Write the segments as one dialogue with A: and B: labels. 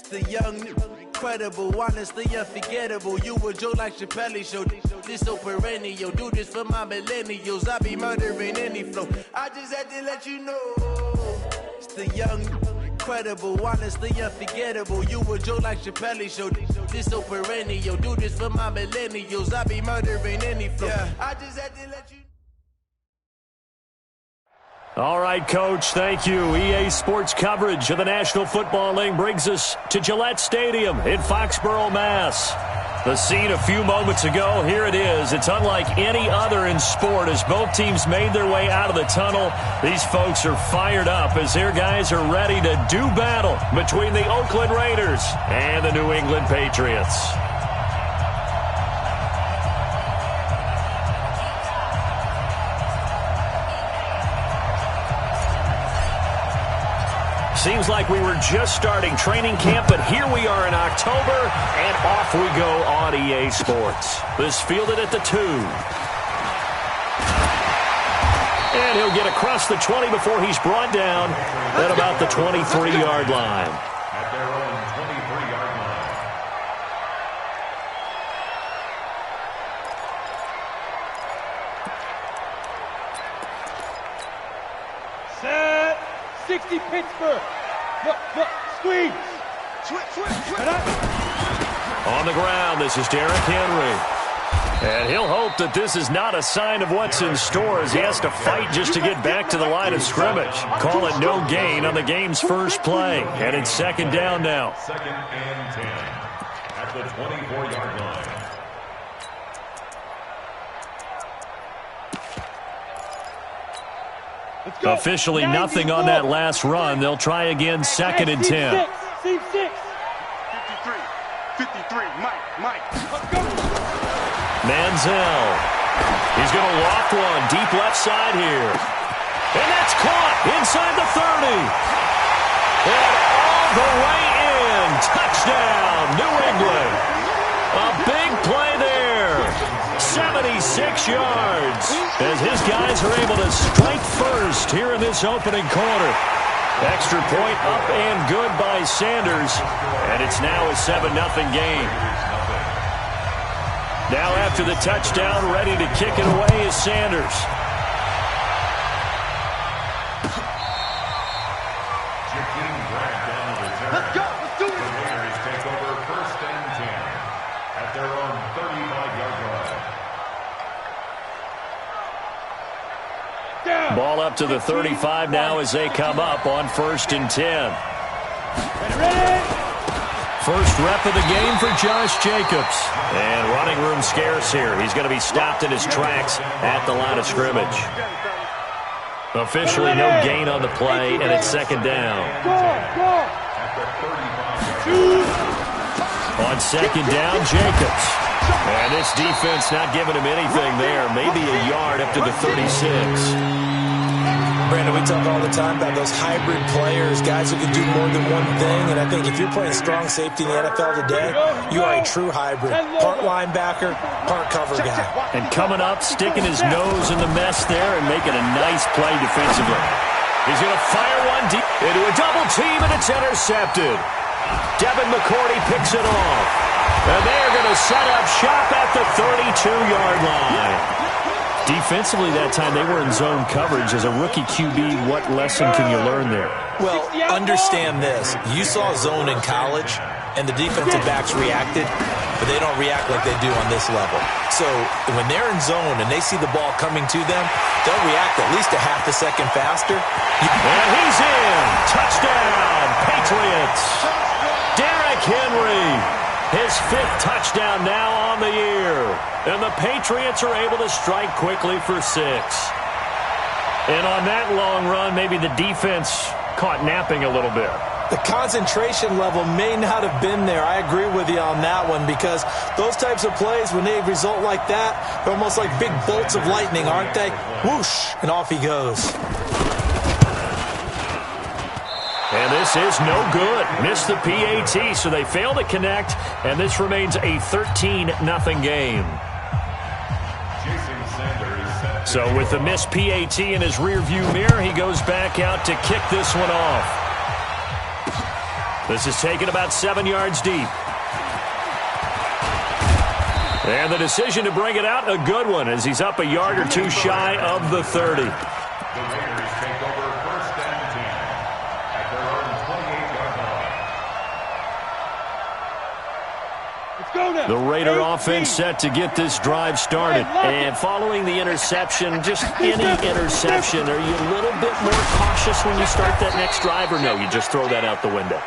A: The young, incredible, honestly unforgettable. You a joke like Chappelle Show. This so perennial. Do this for my millennials. I be murdering any flow. I just had to let you know. It's the young, incredible, honestly unforgettable. You a joke like Chappelle Show. This so perennial. Do this for my millennials. I be murdering any flow. I just had to let you know.
B: All right, Coach, thank you. EA Sports coverage of the National Football League brings us to Gillette Stadium in Foxborough, Mass. The scene a few moments ago, here it is. It's unlike any other in sport as both teams made their way out of the tunnel. These folks are fired up as their guys are ready to do battle between the Oakland Raiders and the New England Patriots. Seems like we were just starting training camp, but here we are in October, and off we go on EA Sports. This fielded at the 2. And he'll get across the 20 before he's brought down at about the 23-yard line.
C: At their own 23-yard line.
D: Set. 60 Pittsburgh. Look, squeeze. Switch.
B: On the ground, this is Derrick Henry. And he'll hope that this is not a sign of what's in store as he has to fight just to get back to the line of scrimmage. Call it no gain on the game's first play. And it's second down now.
C: Second and 10 at the 24-yard line.
B: Officially nothing on that last run. They'll try again second and 10.
D: 53, Mike. Let's go.
B: Manziel. He's going to loft one deep left side here. And that's caught inside the 30. And all the way in. Touchdown, New England. A big play there. 76 yards as his guys are able to strike first here in this opening quarter. Extra point up and good by Sanders, and it's now a 7-0 game. Now after the touchdown, ready to kick it away is Sanders.
D: Let's do it.
C: The Raiders take over first and 10 at their own 35-yard line.
B: Ball up to the 35 now as they come up on first and 10.
D: Ready.
B: First rep of the game for Josh Jacobs. And running room scarce here. He's going to be stopped in his tracks at the line of scrimmage. Officially no gain on the play, and it's second down. On second down, Jacobs. And this defense not giving him anything there. Maybe a yard up to the 36.
E: Brandon, we talk all the time about those hybrid players, guys who can do more than one thing, and I think if you're playing strong safety in the NFL today, you are a true hybrid. Part linebacker, part cover guy.
B: And coming up, sticking his nose in the mess there and making a nice play defensively. He's going to fire one deep into a double team, and it's intercepted. Devin McCourty picks it off. And they're going to set up shop at the 32-yard line. Defensively that time, they were in zone coverage. As a rookie QB, what lesson can you learn there?
E: Well, understand this. You saw zone in college, and the defensive backs reacted, but they don't react like they do on this level. So when they're in zone and they see the ball coming to them, they'll react at least a half a second faster.
B: And he's in. Touchdown, Patriots. Derrick Henry. His 5th touchdown now on the year. And the Patriots are able to strike quickly for 6. And on that long run, maybe the defense caught napping a little bit.
E: The concentration level may not have been there. I agree with you on that one because those types of plays, when they result like that, they're almost like big bolts of lightning, aren't they? Whoosh, and off he goes.
B: And this is no good. Missed the PAT, so they fail to connect, and this remains a 13-0 game. So with the missed PAT in his rearview mirror, he goes back out to kick this one off. This is taken about 7 yards deep. And the decision to bring it out, a good one, as he's up a yard or two shy of the 30.
C: The Raiders take over 1st and 10 at their own 28-yard line.
D: Let's go now.
B: The Raider
D: 18.
B: offense set to get this drive started. And following the interception, just any interception, are you a little bit more cautious when you start that next drive, or no, you just throw that out the window?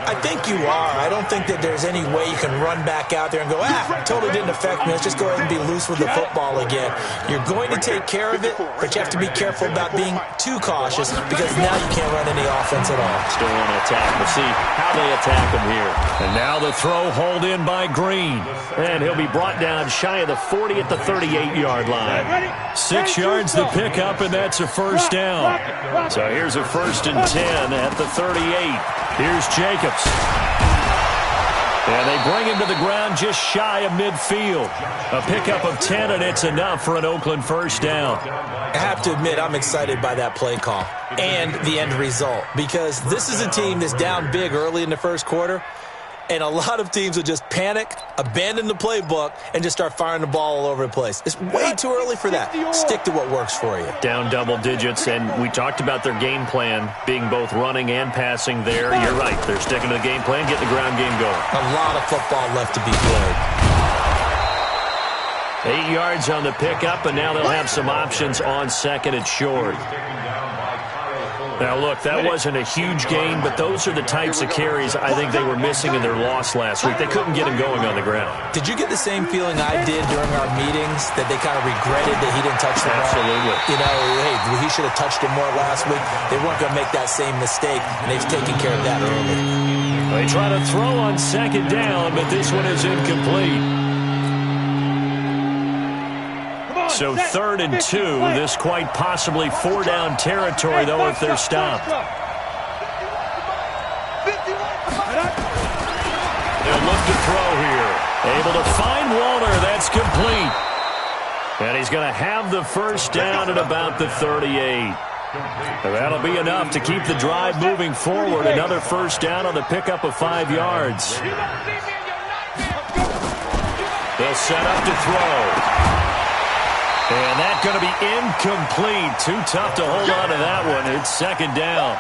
E: I think you are. I don't think that there's any way you can run back out there and go, totally didn't affect me. Let's just go ahead and be loose with the football again. You're going to take care of it, but you have to be careful about being too cautious because now you can't run any offense at all.
B: Still on attack. We'll see how they attack him here. And now the throw hauled in by Green. And he'll be brought down shy of the 40 at the 38-yard line. 6 yards to pick up, and that's a first down. So here's a 1st and 10 at the 38. Here's Jacobs. And they bring him to the ground just shy of midfield. A pickup of 10, and it's enough for an Oakland first down.
E: I have to admit, I'm excited by that play call and the end result because this is a team that's down big early in the first quarter, and a lot of teams will just panic, abandon the playbook, and just start firing the ball all over the place. It's way too early for that. Stick to what works for you.
B: Down double digits, and we talked about their game plan being both running and passing there. You're right. They're sticking to the game plan, getting the ground game going.
E: A lot of football left to be played.
B: 8 yards on the pickup, and now they'll have some options on 2nd and short. Now, look, that wasn't a huge gain, but those are the types of carries I think they were missing in their loss last week. They couldn't get him going on the ground.
E: Did you get the same feeling I did during our meetings, that they kind of regretted that he didn't touch the ball?
B: Absolutely.
E: You know, hey, he should have touched it more last week. They weren't going to make that same mistake, and they've taken care of that early.
B: They try to throw on 2nd down, but this one is incomplete. So 3rd and 2, this quite possibly 4-down territory, though, if they're stopped. They'll look to throw here. Able to find Waller. That's complete. And he's going to have the first down at about the 38. That'll be enough to keep the drive moving forward. Another first down on the pickup of 5 yards. They'll set up to throw. And that's going to be incomplete. Too tough to hold on to that one. It's 2nd down.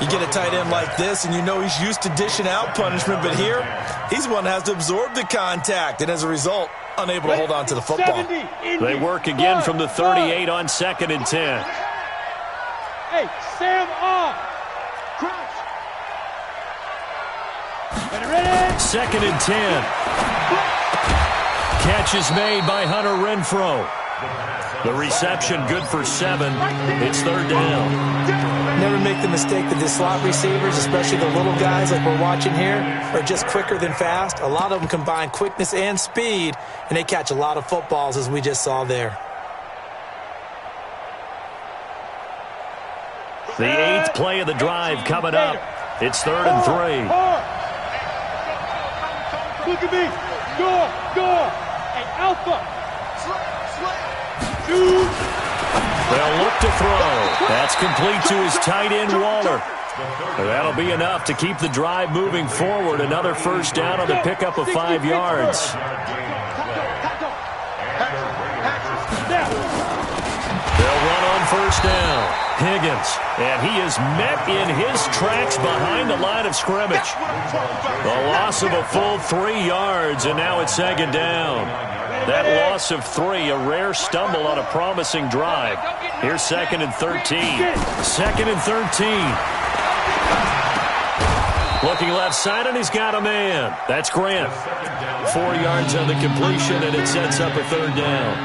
E: You get a tight end like this, and you know he's used to dishing out punishment, but here, he's one that has to absorb the contact, and as a result, unable to hold on to the football.
B: They work again from the 38 on 2nd and 10.
D: Hey, Sam off. Crouch. Ready?
B: 2nd and 10. Catch is made by Hunter Renfrow. The reception good for 7. It's 3rd down.
E: Never make the mistake that the slot receivers, especially the little guys like we're watching here, are just quicker than fast. A lot of them combine quickness and speed, and they catch a lot of footballs, as we just saw there.
B: The 8th play of the drive coming up. It's 3rd and 3.
D: Look at me. Go. Hey, Alpha.
B: They'll look to throw. That's complete to his tight end, Waller. That'll be enough to keep the drive moving forward. Another first down on the pickup of 5 yards. They'll run on first down. Higgins, and he is met in his tracks behind the line of scrimmage. The loss of a full 3 yards, and now it's 2nd down. That loss of 3, a rare stumble on a promising drive. Here's 2nd and 13. 2nd and 13. Looking left side, and he's got a man. That's Grant. 4 yards on the completion, and it sets up a 3rd down.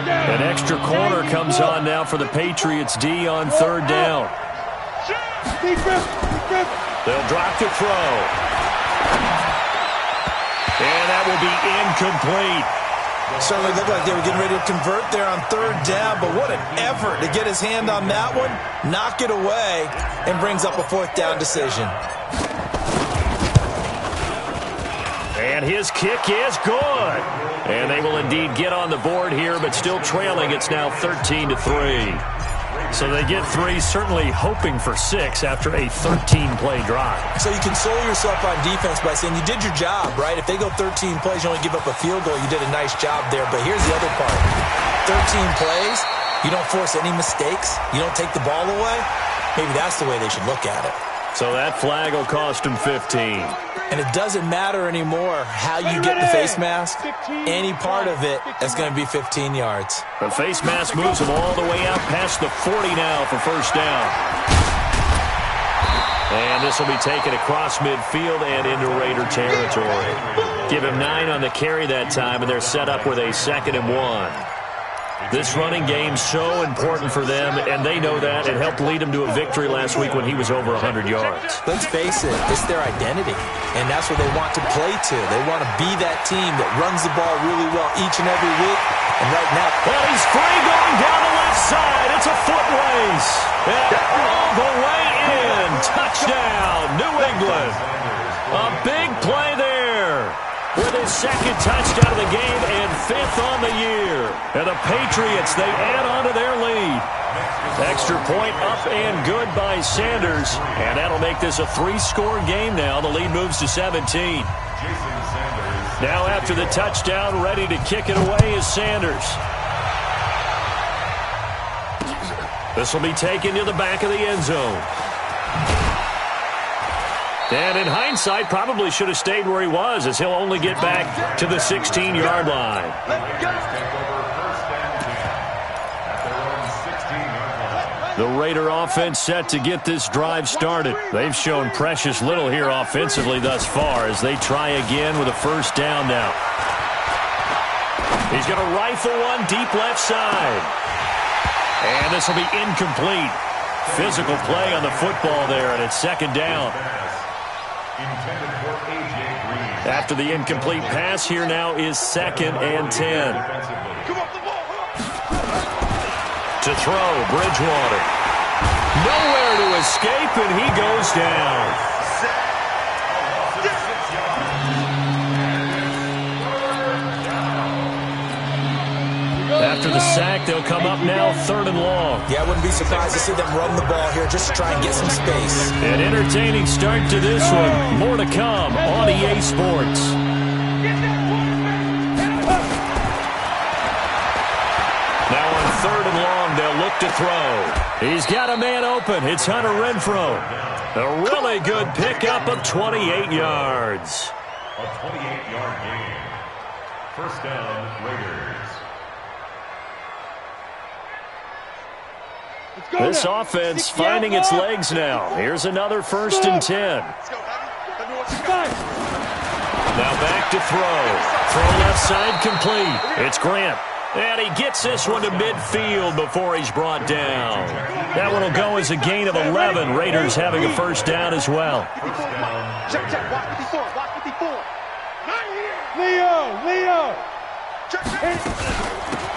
B: An extra corner comes on now for the Patriots D on 3rd down. They'll drop to throw. And that will be incomplete.
E: Certainly looked like they were getting ready to convert there on 3rd down, but what an effort to get his hand on that one, knock it away, and brings up a 4th down decision.
B: And his kick is good. And they will indeed get on the board here, but still trailing. It's now 13-3. So they get 3, certainly hoping for 6 after a 13-play drive.
E: So you console yourself on defense by saying you did your job, right? If they go 13 plays, you only give up a field goal, you did a nice job there. But here's the other part. 13 plays, you don't force any mistakes, you don't take the ball away. Maybe that's the way they should look at it.
B: So that flag will cost him 15.
E: And it doesn't matter anymore how you get the face mask. Any part of it, that's going to be 15 yards.
B: The face mask moves him all the way out past the 40 now for first down. And this will be taken across midfield and into Raider territory. Give him 9 on the carry that time, and they're set up with a 2nd and 1. This running game's so important for them, and they know that. It helped lead them to a victory last week when he was over 100 yards.
E: Let's face it, it's their identity, and that's what they want to play to. They want to be that team that runs the ball really well each and every week. And right now,
B: well, he's free going down the left side. It's a foot race. And all the way in. Touchdown, New England. A big play there. With his 2nd touchdown of the game and 5th on the year. And the Patriots, they add on to their lead. Extra point up and good by Sanders. And that'll make this a 3-score game now. The lead moves to 17. Now after the touchdown, ready to kick it away is Sanders. This will be taken to the back of the end zone. And in hindsight, probably should have stayed where he was, as he'll only get back to the 16-yard line. The Raider offense set to get this drive started. They've shown precious little here offensively thus far as they try again with a first down now. He's going to rifle one deep left side. And this will be incomplete. Physical play on the football there, and it's 2nd down. After the incomplete pass, here now is 2nd and 10. To throw, Bridgewater. Nowhere to escape, and he goes down. After the sack, they'll come up now 3rd and long.
E: Yeah, I wouldn't be surprised to see them run the ball here just to try and get some space.
B: An entertaining start to this one. More to come on EA Sports. Now on 3rd and long, they'll look to throw. He's got a man open. It's Hunter Renfrow. A really good pickup of 28 yards.
C: A 28-yard gain. First down, Raiders.
B: This offense finding its legs now. Here's another 1st and 10. Now back to throw. Throw left side complete. It's Grant. And he gets this one to midfield before he's brought down. That one will go as a gain of 11. Raiders having a first down as well.
D: Leo!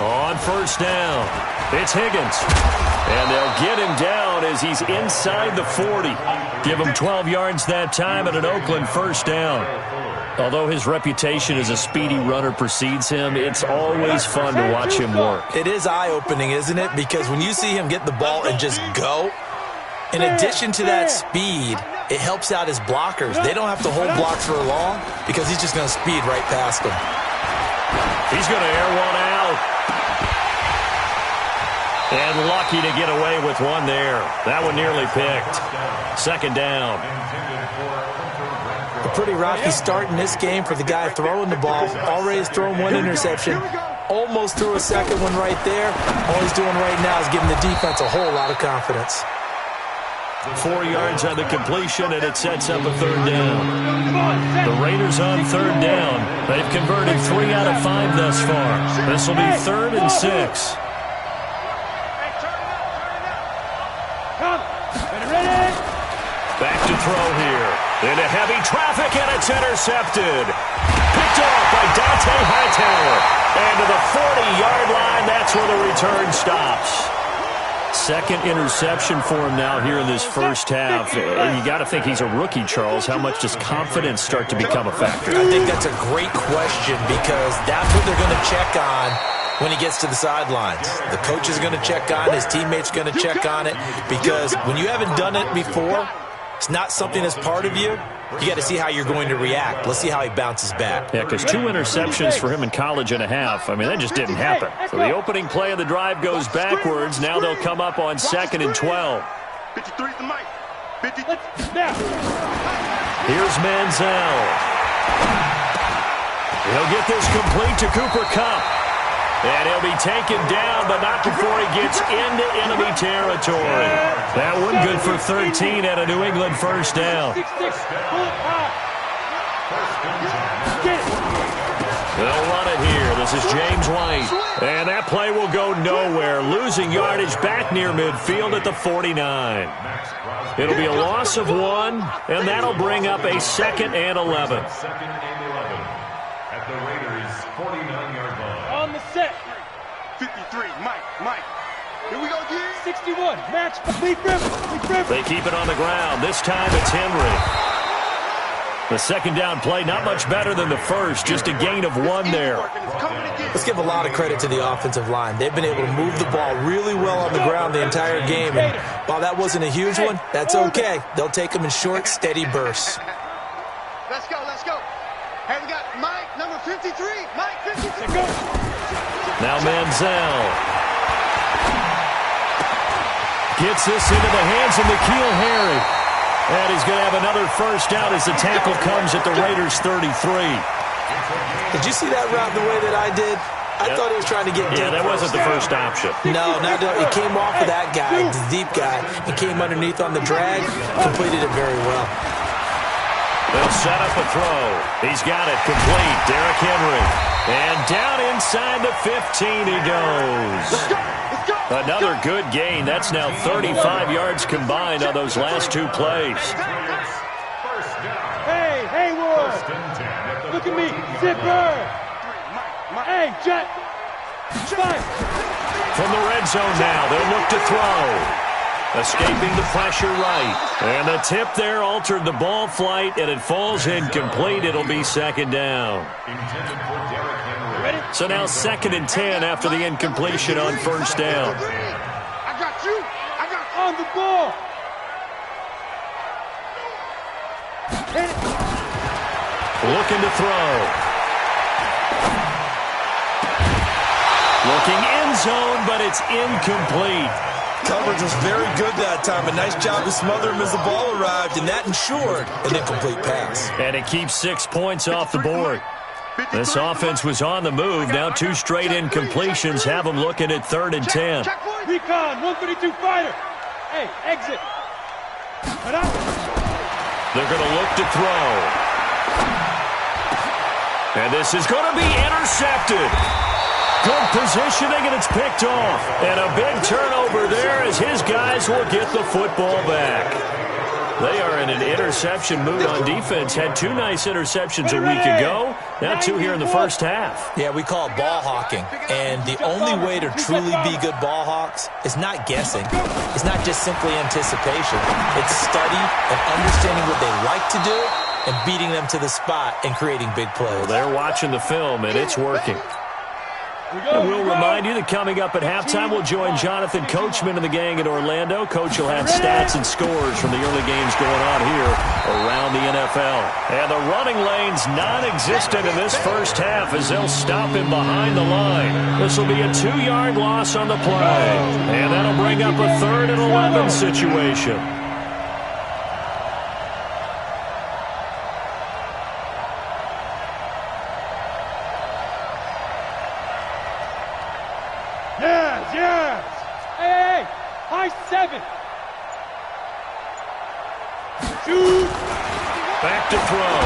B: On first down, it's Higgins. And they'll get him down as he's inside the 40. Give him 12 yards that time and an Oakland first down. Although his reputation as a speedy runner precedes him, it's always fun to watch him work.
E: It is eye-opening, isn't it? Because when you see him get the ball and just go, in addition to that speed, it helps out his blockers. They don't have to hold blocks for long because he's just going to speed right past them.
B: He's going to air one out. And lucky to get away with one there. That one nearly picked. 2nd down.
E: A pretty rocky start in this game for the guy throwing the ball. Already has thrown one interception. Almost threw a 2nd one right there. All he's doing right now is giving the defense a whole lot of confidence.
B: 4 yards on the completion, and it sets up a 3rd down. The Raiders on 3rd down. They've converted 3 out of 5 thus far. This will be 3rd and 6. Back to throw here. Into heavy traffic, and it's intercepted. Picked off by Dante Hightower. And to the 40-yard line, that's where the return stops. 2nd interception for him now here in this first half. And you got to think he's a rookie, Charles. How much does confidence start to become a factor?
E: I think that's a great question because that's what they're going to check on when he gets to the sidelines. The coach is going to check on it. His teammates going to check on it, because when you haven't done it before, it's not something that's part of you. You got to see how you're going to react. Let's see how he bounces back.
B: Yeah, because 2 interceptions for him in college and a half. I mean, that just didn't happen. So the opening play of the drive goes backwards. Now they'll come up on 2nd and 12.
D: 53's the mic. 50.
B: Here's Manziel. He'll get this complete to Cooper Kupp. And he'll be taken down, but not before he gets into enemy territory. That one good for 13 at a New England first down. They'll run it here. This is James White. And that play will go nowhere. Losing yardage back near midfield at the 49. It'll be a loss of 1, and that'll bring up a 2nd and 11.
C: 2nd and 11 at the Raiders' 49-yard line.
D: On the set. 53, Mike. Here we go again. 61, match. Lee Griffin.
B: They keep it on the ground. This time it's Henry. The second down play, not much better than the first, just a gain of 1 there.
E: Let's give a lot of credit to the offensive line. They've been able to move the ball really well on the ground the entire game. And while that wasn't a huge one, that's okay. They'll take them in short, steady bursts.
D: Let's go. Hey, we got Mike, number 53. Mike, 53. Go.
B: Now Manziel gets this into the hands of N'Keal Harry. And he's going to have another first down as the tackle comes at the Raiders' 33.
E: Did you see that route the way that I did? I thought he was trying to get deep.
B: Yeah, that wasn't the first option.
E: No, it came off of that guy, the deep guy, and came underneath on the drag, completed it very well.
B: They'll set up a throw. He's got it complete. Derrick Henry. And down inside the 15 he goes. Another good gain. That's now 35 yards combined on those last 2 plays.
D: Hey, Hayward. Look at me. Zipper. Hey, Jet. Spike.
B: From the red zone now, they'll look to throw. Escaping the pressure right. And the tip there altered the ball flight, and it falls incomplete. It'll be 2nd down. So now 2nd and 10 after the incompletion on first down.
D: I got you. I got on the ball.
B: Looking to throw. Looking end zone, but it's incomplete.
E: Coverage was very good that time. A nice job to smother him as the ball arrived, and that ensured an incomplete pass.
B: And it keeps 6 points off the board. This offense was on the move. Now 2 straight incompletions have them looking at 3rd and 10.
D: Recon, 132 fighter. Hey, exit.
B: They're going to look to throw. And this is going to be intercepted. Good positioning, and it's picked off. And a big turnover there as his guys will get the football back. They are in an interception mood on defense. Had 2 nice interceptions a week ago. Now 2 here in the first half.
E: Yeah, we call it ball hawking. And the only way to truly be good ball hawks is not guessing. It's not just simply anticipation. It's study and understanding what they like to do and beating them to the spot and creating big plays.
B: Well, they're watching the film, and it's working. And we'll remind you that coming up at halftime, we'll join Jonathan Coachman and the gang in Orlando. Coach will have stats and scores from the early games going on here around the NFL. And the running lane's non-existent in this first half as they'll stop him behind the line. This will be a 2-yard loss on the play. And that'll bring up a 3rd and 11 situation.
D: Yes. Hey, high 7. Shoot.
B: Back to throw.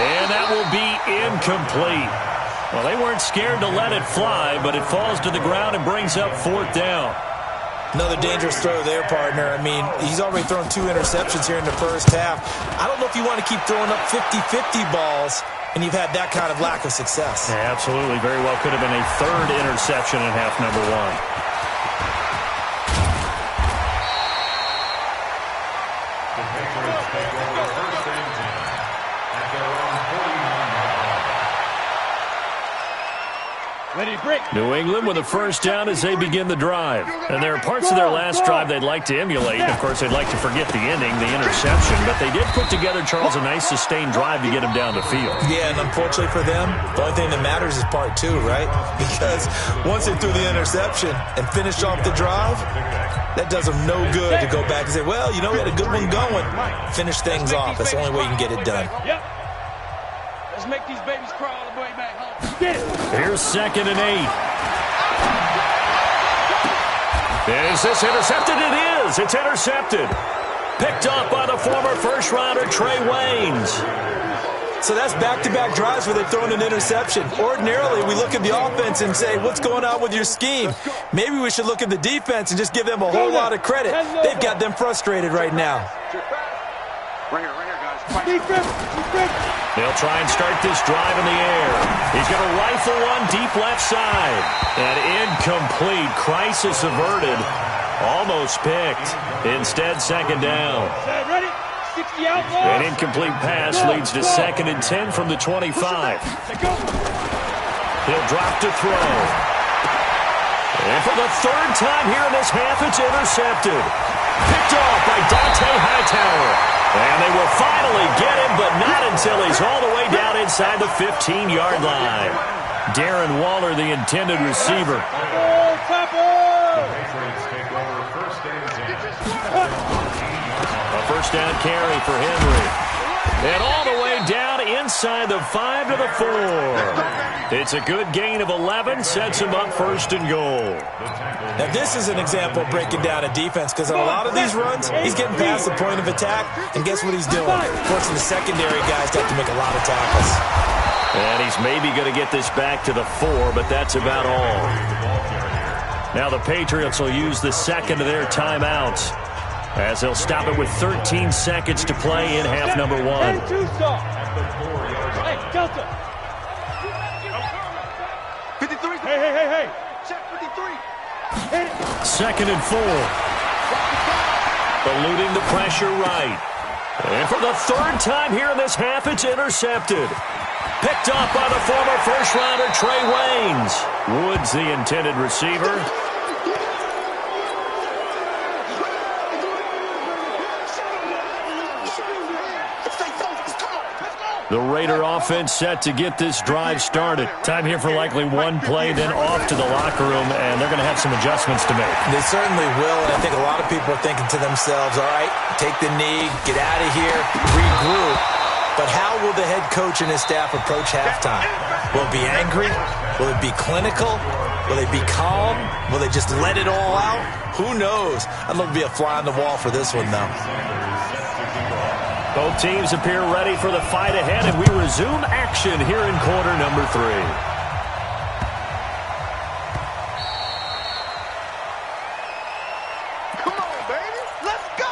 B: And that will be incomplete. Well, they weren't scared to let it fly, but it falls to the ground and brings up 4th down.
E: Another dangerous throw there, partner. I mean, he's already thrown 2 interceptions here in the first half. I don't know if you want to keep throwing up 50-50 balls, and you've had that kind of lack of success.
B: Yeah, absolutely. Very well could have been a 3rd interception in half number 1. New England with a first down as they begin the drive. And there are parts of their last drive they'd like to emulate. Of course, they'd like to forget the ending, the interception. But they did put together, Charles, a nice sustained drive to get them down the field.
E: Yeah, and unfortunately for them, the only thing that matters is part two, right? Because once they threw the interception and finished off the drive, that does them no good to go back and say, well, you know, we had a good one going. Finish things off. That's the only way you can get it done.
D: Yep. Let's make these babies crawl all the way back home. Get it.
B: Here's 2nd and 8. Is this intercepted? It is. It's intercepted. Picked up by the former first-rounder Trey Waynes.
E: So that's back-to-back drives where they've thrown an interception. Ordinarily, we look at the offense and say, what's going on with your scheme? Maybe we should look at the defense and just give them a whole lot of credit. They've got them frustrated right now.
D: Right here, guys.
B: They'll try and start this drive in the air. He's going to rifle one deep left side. And incomplete. Crisis averted. Almost picked. Instead, 2nd down.
D: Ready? 60 out.
B: An incomplete pass leads to 2nd and 10 from the 25. He'll drop to throw. And for the 3rd time here in this half, it's intercepted. Picked off by Dante Hightower. And they will finally get him, but not until he's all the way down inside the 15-yard line. Darren Waller, the intended receiver. A first down carry for Henry. And all the way down inside the 5 to the 4. It's a good gain of 11, sets him up 1st and goal.
E: Now, this is an example of breaking down a defense because on a lot of these runs, he's getting past the point of attack, and guess what he's doing? Forcing the secondary guys to have to make a lot of tackles.
B: And he's maybe going to get this back to the 4, but that's about all. Now the Patriots will use the 2nd of their timeouts as they'll stop it with 13 seconds to play in half number 1.
D: Hey, Delta. 53. Hey. Check 53.
B: 2nd and 4. Eluding the pressure right. And for the 3rd time here in this half, it's intercepted. Picked off by the former first-rounder Trey Waynes. Woods, the intended receiver. The Raider offense set to get this drive started. Time here for likely one play, then off to the locker room, and they're going to have some adjustments to make.
E: They certainly will, and I think a lot of people are thinking to themselves, all right, take the knee, get out of here, regroup. But how will the head coach and his staff approach halftime? Will it be angry? Will it be clinical? Will they be calm? Will they just let it all out? Who knows? I'd love to be a fly on the wall for this one, though.
B: Both teams appear ready for the fight ahead, and we resume action here in quarter number 3.
D: Come on, baby. Let's go.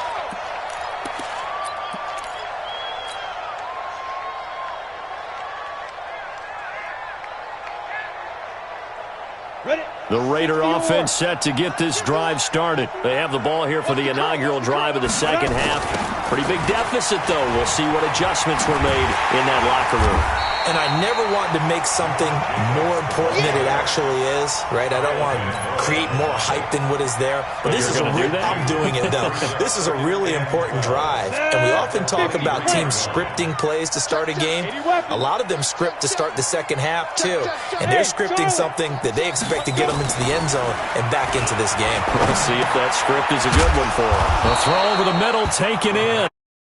D: Ready?
B: The Raider offense set to get this drive started. They have the ball here for the inaugural drive of the 2nd half. Pretty big deficit, though. We'll see what adjustments were made in that locker room.
E: And I never want to make something more important than it actually is, right? I don't want to create more hype than what is there. But this is I'm doing it, though. This is a really important drive. And we often talk about teams scripting plays to start a game. A lot of them script to start the 2nd half, too. And they're scripting something that they expect to get them into the end zone and back into this game.
B: Let's see if that script is a good one for them. A throw over the middle, taken in.